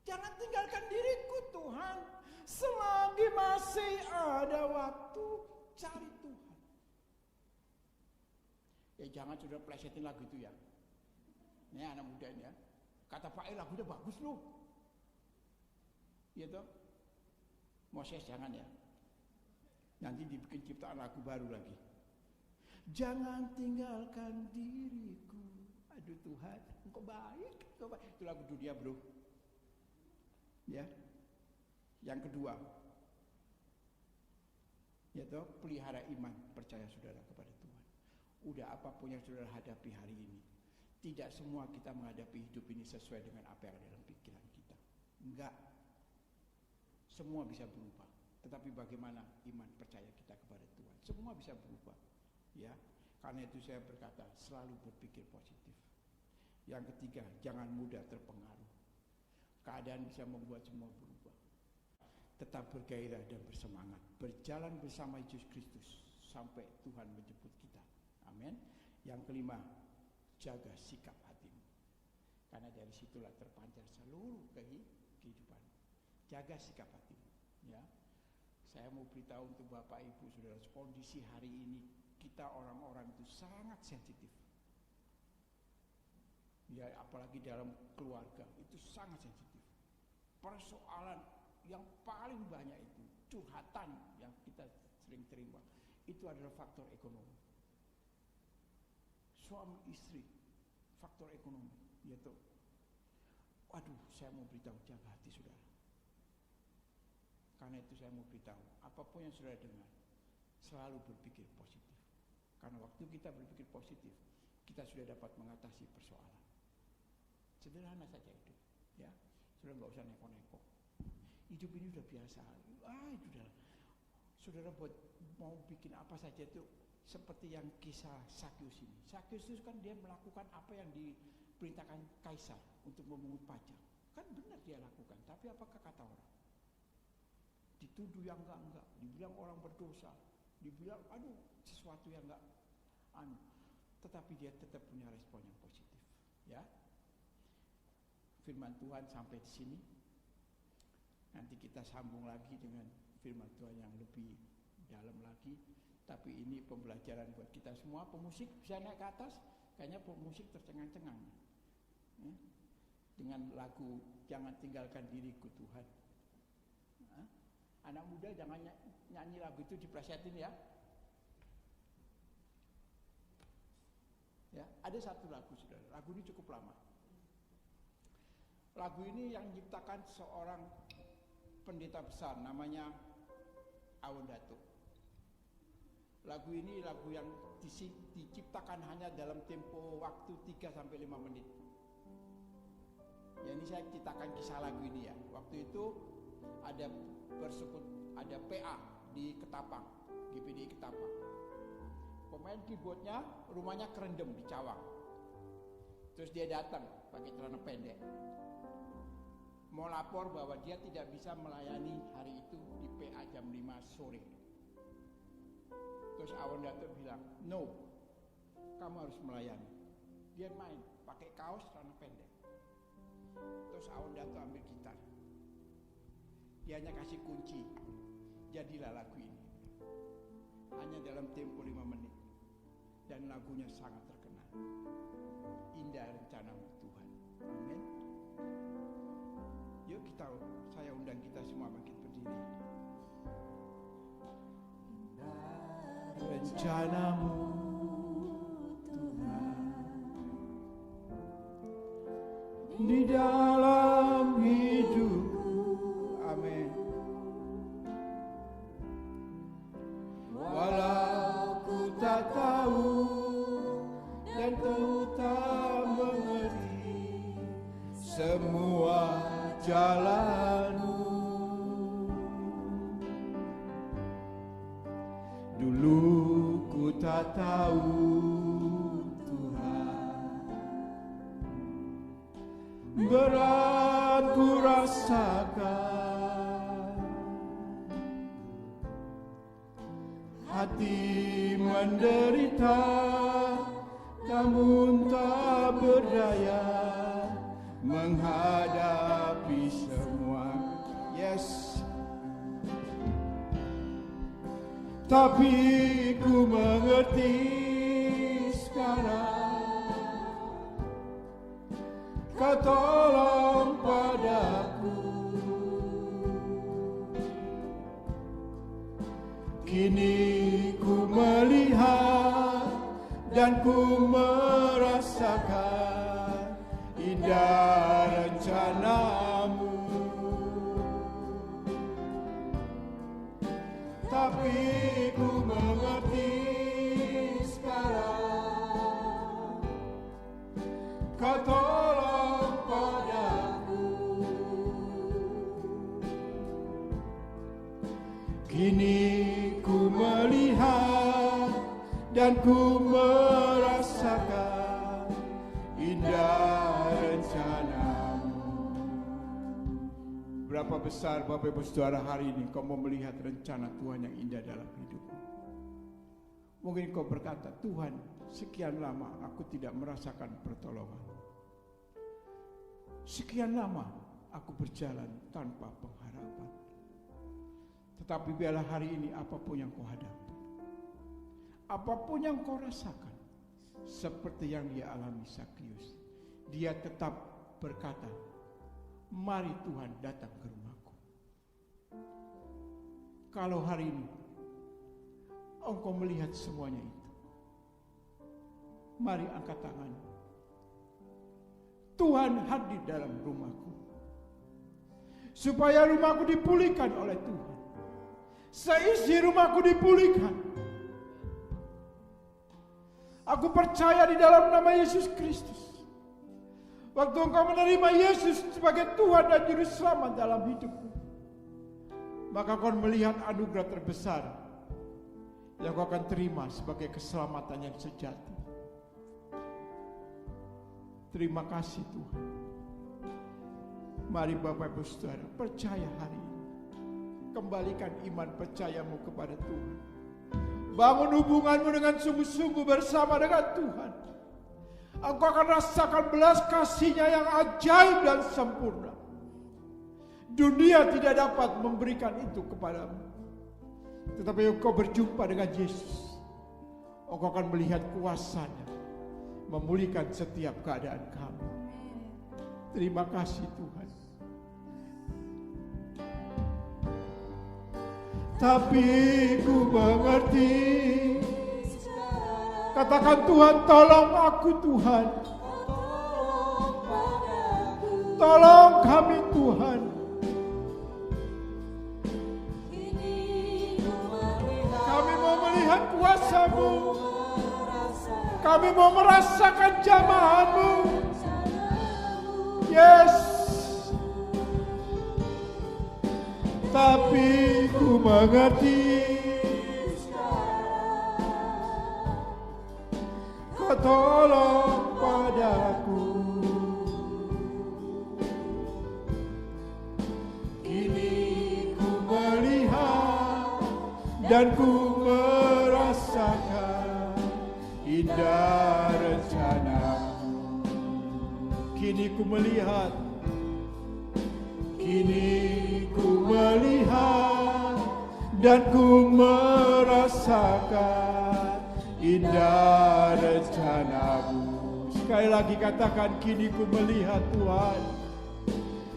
jangan tinggalkan diriku Tuhan. Selagi masih ada waktu, cari Tuhan. Ya jangan sudah plesetin lagu itu ya. Ini anak muda ini ya. Kata Pak lagunya bagus loh. Iya toh? Moses jangan ya. Nanti dibikin ciptaan lagu baru lagi. Jangan tinggalkan diriku. Aduh Tuhan, engkau baik, engkau baik. Itu lagu dunia bro. Ya. Yang kedua, yaitu pelihara iman, percaya saudara kepada Tuhan. Udah apapun yang saudara hadapi hari ini, tidak semua kita menghadapi hidup ini sesuai dengan apa yang ada dalam pikiran kita. Enggak. Semua bisa berubah. Tetapi bagaimana iman percaya kita kepada Tuhan? Semua bisa berubah. Ya. Karena itu saya berkata, selalu berpikir positif. Yang ketiga, jangan mudah terpengaruh. Keadaan bisa membuat semua berubah. Tetap bergairah dan bersemangat, berjalan bersama Yesus Kristus sampai Tuhan menjemput kita. Amin. Yang kelima, jaga sikap hatimu, karena dari situlah terpancar seluruh kehidupan. Jaga sikap hatimu. Ya, saya mau beritahu untuk Bapak Ibu Saudara, kondisi hari ini kita orang-orang itu sangat sensitif. Ya, apalagi dalam keluarga itu sangat sensitif. Persoalan yang paling banyak itu curhatan yang kita sering terima itu adalah faktor ekonomi. Suami istri, faktor ekonomi, yaitu, waduh, saya mau beritahu, jaga hati saudara. Karena itu saya mau beritahu, apapun yang saudara dengar, selalu berpikir positif. Karena waktu kita berpikir positif, kita sudah dapat mengatasi persoalan. Sederhana saja itu, ya. Saudara nggak usah neko-neko. Hidup ini udah biasa. Itu udah. Saudara mau bikin apa saja itu seperti yang kisah Sakyus ini. Sakyus itu kan dia melakukan apa yang diperintahkan kaisar untuk memungut pajak. Kan benar dia lakukan, tapi apakah kata orang? Dituduh yang enggak, dibilang orang berdosa, dibilang aduh sesuatu yang enggak tetapi dia tetap punya respon yang positif, ya. Firman Tuhan sampai di sini. Nanti kita sambung lagi dengan firman Tuhan yang lebih dalam lagi. Tapi ini pembelajaran buat kita semua. Pemusik bisa naik ke atas. Kayaknya pemusik tercengang-cengang ya. Dengan lagu Jangan Tinggalkan Diriku Tuhan. Anak muda jangan nyanyi lagu itu, diplesetin ya. Ya, ada satu lagu saudara. Lagu ini cukup lama. Lagu ini yang diciptakan seorang pendeta besar namanya Awon Datuk. Lagu ini lagu yang diciptakan hanya dalam tempo waktu 3-5 menit. Ya, ini saya ceritakan kisah lagu ini ya. Waktu itu ada PA di Ketapang, GPDI Ketapang. Pemain keyboardnya rumahnya Kerendem di Cawang. Terus dia datang pakai celana pendek, mau lapor bahwa dia tidak bisa melayani hari itu di PA jam 5 sore. Terus Awandato bilang, no, kamu harus melayani. Dia main pakai kaos celana pendek. Terus Awandato ambil gitar, dia hanya kasih kunci, jadilah lagu ini. Hanya dalam tempo 5 menit. Dan lagunya sangat terkenal. Indah rencanamu Tuhan. Amin. Yuk saya undang kita semua bangkit berdiri. Indah rencanamu Tuhan di dalam hidupku. Amin. Walau ku tak tahu dan ku tak mengerti semua jalanmu, dulu ku tak tahu Tuhan, berat ku rasakan, hati menderita namun tak berdaya menghadapi semua. Yes. Tapi ku mengerti sekarang, Kau tolong padaku. Kini ku melihat dan ku merasakan indah rencanamu. Tapi ku mengerti sekarang, Kau tolong padaku. Kini ku melihat dan ku merasakan indah rencanamu. Berapa besar Bapak Ibu Saudara hari ini kau mau melihat rencana Tuhan yang indah dalam hidupmu. Mungkin kau berkata, Tuhan, sekian lama aku tidak merasakan pertolongan. Sekian lama aku berjalan tanpa pengharapan. Tetapi biarlah hari ini apapun yang kau hadapi, apapun yang kau rasakan, seperti yang dia alami Zakheus, dia tetap berkata, mari Tuhan datang ke rumahku. Kalau hari ini engkau melihat semuanya itu, mari angkat tangan. Tuhan hadir dalam rumahku, supaya rumahku dipulihkan oleh Tuhan. Seisi rumahku dipulihkan. Aku percaya di dalam nama Yesus Kristus. Waktu engkau menerima Yesus sebagai Tuhan dan Juru Selamat dalam hidupmu, maka kau melihat anugerah terbesar yang kau akan terima sebagai keselamatan yang sejati. Terima kasih Tuhan. Mari Bapak Ibu Saudara, percaya hari ini. Kembalikan iman percayamu kepada Tuhan. Bangun hubunganmu dengan sungguh-sungguh bersama dengan Tuhan. Engkau akan rasakan belas kasih-Nya yang ajaib dan sempurna. Dunia tidak dapat memberikan itu kepadamu. Tetapi engkau berjumpa dengan Yesus, engkau akan melihat kuasa-Nya memulihkan setiap keadaan kamu. Terima kasih Tuhan. Tapi ku mengerti. Katakan Tuhan, tolong aku Tuhan. Tolong kami Tuhan. Kami mau melihat dengan kuasa-Mu. Kami mau merasakan jamahan-Mu. Yes. Tapi ku mengerti Kau tolong padaku. Kini ku melihat dan ku merasakan indah rencana-Mu. Kini ku melihat, kini ku melihat dan ku merasakan indah rencana-Mu. Sekali lagi katakan, kini ku melihat Tuhan.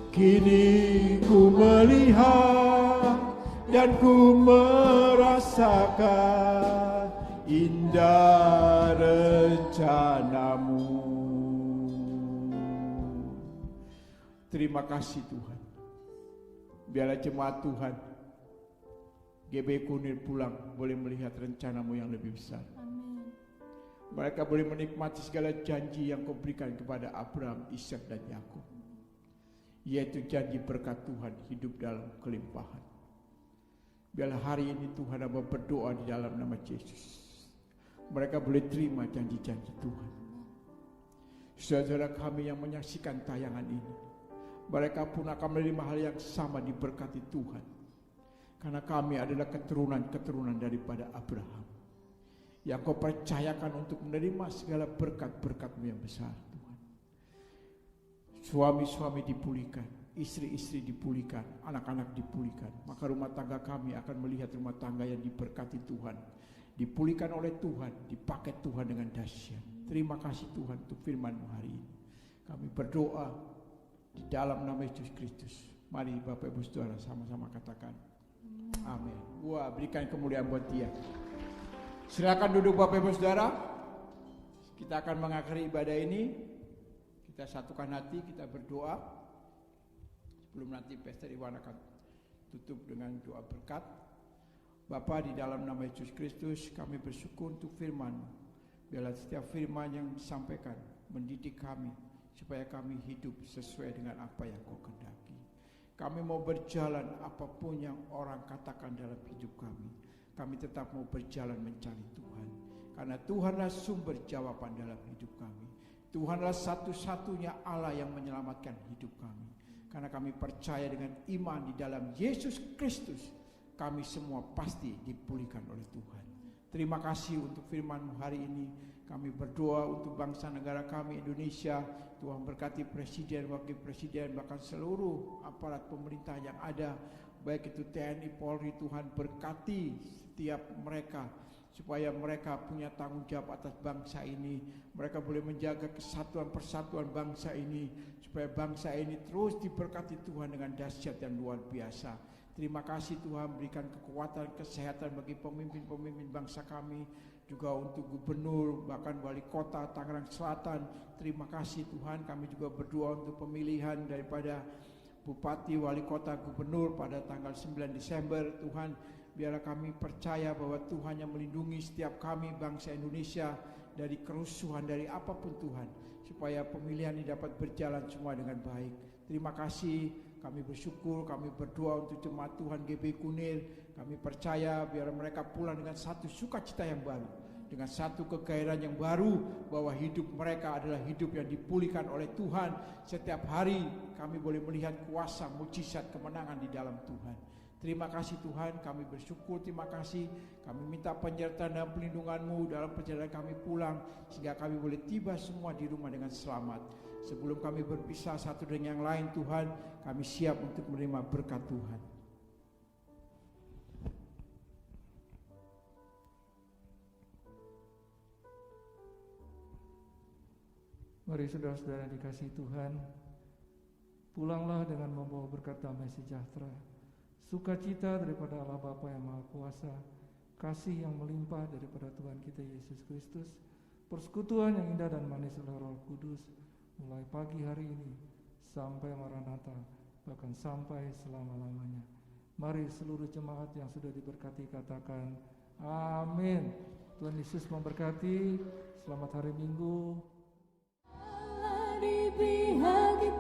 Kini ku melihat dan ku merasakan indah rencana-Mu. Terima kasih Tuhan. Biarlah jemaat Tuhan GB Kunir pulang boleh melihat rencana-Mu yang lebih besar. Amin. Mereka boleh menikmati segala janji yang Kau berikan kepada Abraham, Ishak dan Yakub, yaitu janji berkat Tuhan hidup dalam kelimpahan. Biarlah hari ini Tuhan Hamba berdoa di dalam nama Yesus, mereka boleh terima janji-janji Tuhan. Saudara kami yang menyaksikan tayangan ini, mereka pun akan menerima hal yang sama diberkati Tuhan. Karena kami adalah keturunan-keturunan daripada Abraham, yang Kau percayakan untuk menerima segala berkat-berkat-Mu yang besar Tuhan. Suami-suami dipulihkan, istri-istri dipulihkan, anak-anak dipulihkan. Maka rumah tangga kami akan melihat rumah tangga yang diberkati Tuhan, dipulihkan oleh Tuhan, dipakai Tuhan dengan dahsyat. Terima kasih Tuhan untuk firman-Mu hari ini. Kami berdoa di dalam nama Yesus Kristus. Mari Bapak Ibu Saudara sama-sama katakan amin. Wah, berikan kemuliaan buat Dia. Silakan duduk Bapak Ibu Saudara. Kita akan mengakhiri ibadah ini. Kita satukan hati, kita berdoa. Sebelum nanti pesta Iwan akan tutup dengan doa berkat. Bapa, di dalam nama Yesus Kristus kami bersyukur untuk firman. Biarlah setiap firman yang disampaikan mendidik kami supaya kami hidup sesuai dengan apa yang Kau kehendaki. Kami mau berjalan apapun yang orang katakan dalam hidup kami. Kami tetap mau berjalan mencari Tuhan. Karena Tuhanlah sumber jawaban dalam hidup kami. Tuhanlah satu-satunya Allah yang menyelamatkan hidup kami. Karena kami percaya dengan iman di dalam Yesus Kristus, kami semua pasti dipulihkan oleh Tuhan. Terima kasih untuk firman-Mu hari ini. Kami berdoa untuk bangsa negara kami Indonesia. Tuhan berkati presiden, wakil presiden, bahkan seluruh aparat pemerintah yang ada, baik itu TNI, Polri. Tuhan berkati setiap mereka supaya mereka punya tanggung jawab atas bangsa ini. Mereka boleh menjaga kesatuan persatuan bangsa ini, supaya bangsa ini terus diberkati Tuhan dengan dahsyat dan luar biasa. Terima kasih Tuhan, berikan kekuatan, kesehatan bagi pemimpin-pemimpin bangsa kami, juga untuk gubernur, bahkan wali kota Tangerang Selatan. Terima kasih Tuhan, kami juga berdoa untuk pemilihan daripada bupati, wali kota, gubernur pada tanggal 9 Desember. Tuhan, biarlah kami percaya bahwa Tuhan yang melindungi setiap kami bangsa Indonesia dari kerusuhan, dari apapun Tuhan, supaya pemilihan ini dapat berjalan semua dengan baik. Terima kasih, kami bersyukur, kami berdoa untuk jemaat Tuhan GB Kunir. Kami percaya biar mereka pulang dengan satu sukacita yang baru, dengan satu kegairahan yang baru, bahwa hidup mereka adalah hidup yang dipulihkan oleh Tuhan. Setiap hari kami boleh melihat kuasa, mujizat, kemenangan di dalam Tuhan. Terima kasih Tuhan, kami bersyukur, terima kasih. Kami minta penyertaan dan pelindungan-Mu dalam perjalanan kami pulang, sehingga kami boleh tiba semua di rumah dengan selamat. Sebelum kami berpisah satu dengan yang lain Tuhan, kami siap untuk menerima berkat Tuhan. Mari saudara-saudara dikasihi Tuhan, pulanglah dengan membawa berkat damai sejahtera, sukacita daripada Allah Bapa yang Maha Kuasa, kasih yang melimpah daripada Tuhan kita Yesus Kristus, persekutuan yang indah dan manis oleh Roh Kudus, mulai pagi hari ini sampai Maranatha, bahkan sampai selama-lamanya. Mari seluruh jemaat yang sudah diberkati katakan Amin. Tuhan Yesus memberkati. Selamat hari Minggu. Allah di pihak kita.